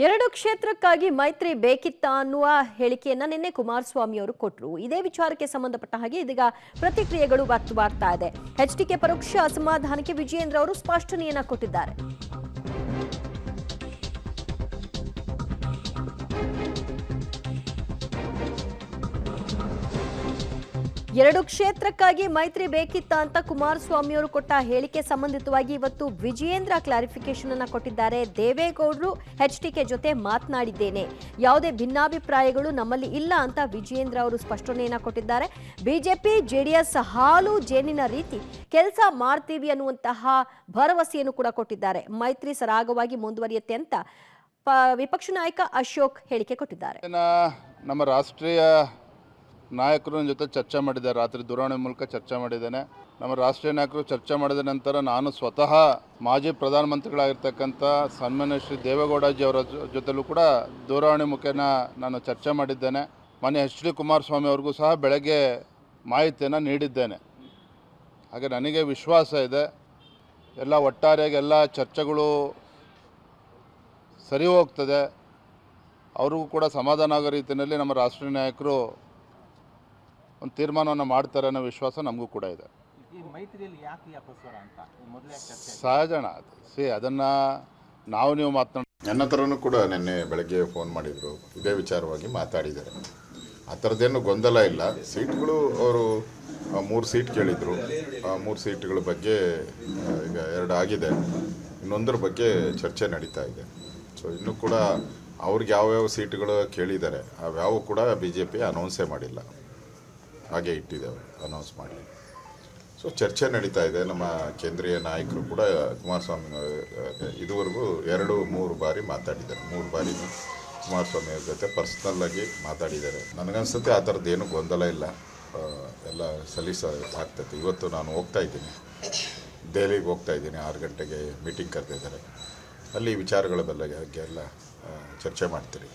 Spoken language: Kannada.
ಎರಡು ಕ್ಷೇತ್ರಕ್ಕಾಗಿ ಮೈತ್ರಿ ಬೇಕಿತ್ತ ಅನ್ನುವ ಹೇಳಿಕೆಯನ್ನ ನಿನ್ನೆ ಕುಮಾರಸ್ವಾಮಿ ಅವರು ಕೊಟ್ಟರು. ಇದೇ ವಿಚಾರಕ್ಕೆ ಸಂಬಂಧಪಟ್ಟ ಹಾಗೆ ಇದೀಗ ಪ್ರತಿಕ್ರಿಯೆಗಳು ವ್ಯಕ್ತವಾಗ್ತಾ ಇದೆ. ಎಚ್ಡಿಕೆ ಪರೋಕ್ಷ ಅಸಮಾಧಾನಕ್ಕೆ ವಿಜಯೇಂದ್ರ ಅವರು ಸ್ಪಷ್ಟನೆಯನ್ನ ಕೊಟ್ಟಿದ್ದಾರೆ. ಎರಡು ಕ್ಷೇತ್ರಕ್ಕಾಗಿ ಮೈತ್ರಿ ಬೇಕಿತ್ತ ಅಂತ ಕುಮಾರಸ್ವಾಮಿ ಅವರು ಕೊಟ್ಟ ಹೇಳಿಕೆ ಸಂಬಂಧಿತವಾಗಿ ಇವತ್ತು ವಿಜಯೇಂದ್ರ ಕ್ಲಾರಿಫಿಕೇಶನ್ ಅನ್ನ ಕೊಟ್ಟಿದ್ದಾರೆ. ದೇವೇಗೌಡರು ಎಚ್ಡಿಕೆ ಜೊತೆ ಮಾತನಾಡಿದ್ದೇನೆ, ಯಾವುದೇ ಭಿನ್ನಾಭಿಪ್ರಾಯಗಳು ನಮ್ಮಲ್ಲಿ ಇಲ್ಲ ಅಂತ ವಿಜಯೇಂದ್ರ ಅವರು ಸ್ಪಷ್ಟನೆಯನ್ನ ಕೊಟ್ಟಿದ್ದಾರೆ. ಬಿಜೆಪಿ ಜೆಡಿಎಸ್ ಹಾಲು ಜೇನಿನ ರೀತಿ ಕೆಲಸ ಮಾಡ್ತೀವಿ ಅನ್ನುವಂತಹ ಭರವಸೆಯನ್ನು ಕೂಡ ಕೊಟ್ಟಿದ್ದಾರೆ. ಮೈತ್ರಿ ಸರಾಗವಾಗಿ ಮುಂದುವರಿಯುತ್ತೆ ಅಂತ ವಿಪಕ್ಷ ನಾಯಕ ಅಶೋಕ್ ಹೇಳಿಕೆ ಕೊಟ್ಟಿದ್ದಾರೆ. ನಮ್ಮ ರಾಷ್ಟ್ರೀಯ ನಾಯಕರ ಜೊತೆ ಚರ್ಚೆ ಮಾಡಿದ್ದಾರೆ. ರಾತ್ರಿ ದೂರವಾಣಿ ಮೂಲಕ ಚರ್ಚೆ ಮಾಡಿದ್ದೇನೆ. ನಮ್ಮ ರಾಷ್ಟ್ರೀಯ ನಾಯಕರು ಚರ್ಚೆ ಮಾಡಿದ ನಂತರ ನಾನು ಸ್ವತಃ ಮಾಜಿ ಪ್ರಧಾನಮಂತ್ರಿಗಳಾಗಿರ್ತಕ್ಕಂಥ ಸನ್ಮಾನ್ಯ ಶ್ರೀ ದೇವೇಗೌಡಜಿ ಅವರ ಜೊತೆಲೂ ಕೂಡ ದೂರವಾಣಿ ಮುಖೇನ ನಾನು ಚರ್ಚೆ ಮಾಡಿದ್ದೇನೆ. ಮಾನ್ಯ ಎಚ್.ಡಿ. ಕುಮಾರಸ್ವಾಮಿ ಅವ್ರಿಗೂ ಸಹ ಬೆಳಗ್ಗೆ ಮಾಹಿತಿಯನ್ನು ನೀಡಿದ್ದೇನೆ. ಹಾಗೆ ನನಗೆ ವಿಶ್ವಾಸ ಇದೆ, ಎಲ್ಲ ಒಟ್ಟಾರೆಯಾಗಿ ಎಲ್ಲ ಚರ್ಚೆಗಳು ಸರಿ ಹೋಗ್ತದೆ. ಅವ್ರಿಗೂ ಕೂಡ ಸಮಾಧಾನ ಆಗೋ ರೀತಿಯಲ್ಲಿ ನಮ್ಮ ರಾಷ್ಟ್ರೀಯ ನಾಯಕರು ಒಂದು ತೀರ್ಮಾನವನ್ನು ಮಾಡ್ತಾರೆ ಅನ್ನೋ ವಿಶ್ವಾಸ ನಮಗೂ ಕೂಡ ಇದೆ. ಸಹಜನ ಅದನ್ನು ನೀವು ಮಾತನಾಡಿ ನನ್ನ ಹತ್ರನೂ ಕೂಡ ನಿನ್ನೆ ಬೆಳಗ್ಗೆ ಫೋನ್ ಮಾಡಿದರು, ಇದೇ ವಿಚಾರವಾಗಿ ಮಾತಾಡಿದ್ದಾರೆ. ಆ ಥರದ್ದೇನು ಗೊಂದಲ ಇಲ್ಲ. ಸೀಟ್ಗಳು ಅವರು 3 ಸೀಟ್ ಕೇಳಿದರು. ಆ 3 ಸೀಟ್ಗಳ ಬಗ್ಗೆ ಈಗ 2 ಆಗಿದೆ, ಇನ್ನೊಂದರ ಬಗ್ಗೆ ಚರ್ಚೆ ನಡೀತಾ ಇದೆ. ಸೊ ಇನ್ನೂ ಕೂಡ ಅವ್ರಿಗೆ ಯಾವ್ಯಾವ ಸೀಟ್ಗಳು ಕೇಳಿದ್ದಾರೆ ಅವ್ಯಾವು ಕೂಡ BJP ಅನೌನ್ಸೇ ಮಾಡಿಲ್ಲ, ಹಾಗೆ ಇಟ್ಟಿದ್ದೇವೆ, ಅನೌನ್ಸ್ ಮಾಡಿ. ಸೊ ಚರ್ಚೆ ನಡೀತಾ ಇದೆ. ನಮ್ಮ ಕೇಂದ್ರೀಯ ನಾಯಕರು ಕೂಡ ಕುಮಾರಸ್ವಾಮಿ ಇದುವರೆಗೂ 2-3 ಬಾರಿ ಮಾತಾಡಿದ್ದಾರೆ. 3 ಬಾರಿ ಕುಮಾರಸ್ವಾಮಿ ಅವ್ರ ಜೊತೆ ಪರ್ಸ್ನಲ್ಲಾಗಿ ಮಾತಾಡಿದ್ದಾರೆ. ನನಗನ್ಸುತ್ತೆ ಆ ಥರದ್ದೇನು ಗೊಂದಲ ಇಲ್ಲ, ಎಲ್ಲ ಸಲೀಸ ಆಗ್ತೈತೆ. ಇವತ್ತು ನಾನು ಹೋಗ್ತಾ ಇದ್ದೀನಿ, ದೆಹಲಿಗೆ ಹೋಗ್ತಾ ಇದ್ದೀನಿ. 6 ಗಂಟೆಗೆ ಮೀಟಿಂಗ್ ಕರೆದಿದ್ದಾರೆ. ಅಲ್ಲಿ ವಿಚಾರಗಳ ಬಗ್ಗೆ ಎಲ್ಲ ಚರ್ಚೆ ಮಾಡ್ತೀರಿ.